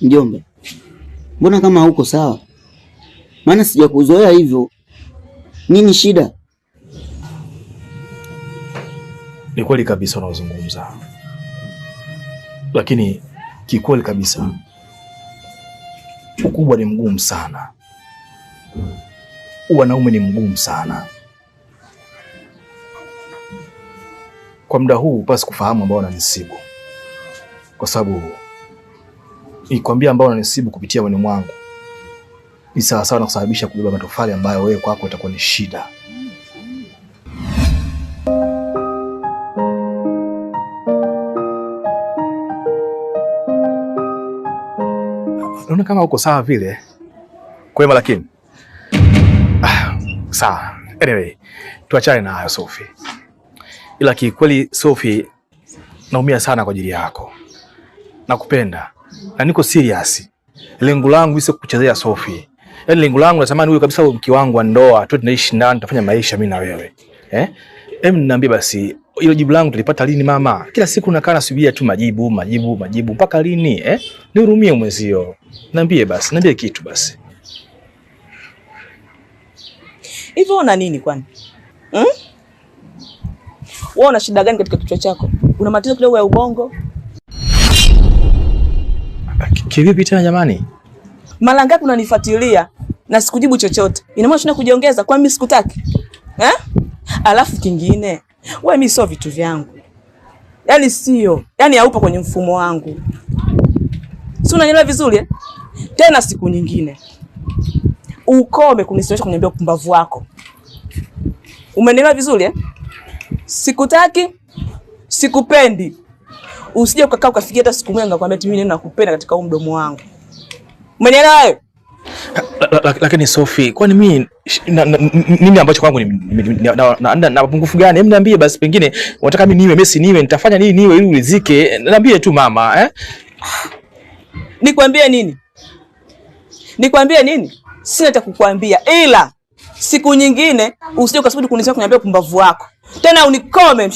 Mjomba, mbona kama hauko sawa? Maana sijakuzoea hivyo. Nini shida? Ni kweli kabisa unaozungumza, lakini kikweli kabisa ukubwa ni mgumu sana, wanaume ni mgumu sana. Kwa muda huu pasi kufahamu ambao unanisibu, kwa sababu nikwambia ambao unanisibu kupitia moyoni mwangu ni sawa sawa na kusababisha kubeba matofali ambayo wewe kwako itakuwa ni shida. Unaona kama uko sawa vile kwema, lakini sawa. Anyway, tuachane na hayo Sophie. Ila kikweli Sophie, naumia sana kwa ajili yako. Nakupenda na niko serious. Lengo langu sio kukuchezea Sophie. Yaani lengo langu natamani huyo kabisa mke wangu wa ndoa, tu tunaishi ndani, tutafanya maisha mimi na wewe. Niambie basi, hilo jibu langu tulipata lini mama? Kila siku unakaa nasubiria tu majibu mpaka lini? Nihurumie mwezio. Niambie basi, niambie kitu basi. Hivyo una nini kwani? Wewe una shida gani katika kichwa chako? Una matatizo kidogo ya ubongo? Kivipi tena jamani? Mara ngapi unanifuatilia na sikujibu chochote? Ina maana shina kujiongeza kwa mimi sikutaki? Alafu kingine, wewe mimi sio vitu vyangu. Yaani sio, yaani haupo kwenye mfumo wangu. Si unanielewa vizuri? Tena siku nyingine ukome kunisimamisha kuniambia upumbavu wako. Umenielewa vizuri? Sikutaki, sikupendi. Usije ukakaa ukafikia hata siku moja ngakwambia mimi neno nakupenda katika huu mdomo wangu. Umenielewa wewe? Lakini Sophie, kwani mimi nini ambacho kwangu na mapungufu gani? Hebu niambie basi, pengine unataka mimi niwe Messi niwe nitafanya nini niwe ili ulizike? Niambie tu mama, Nikwambie nini? Nikwambie nini? Sina cha kukuambia, ila siku nyingine usije ukasubiri kunisema kuniambia upumbavu wako. Tena unikome.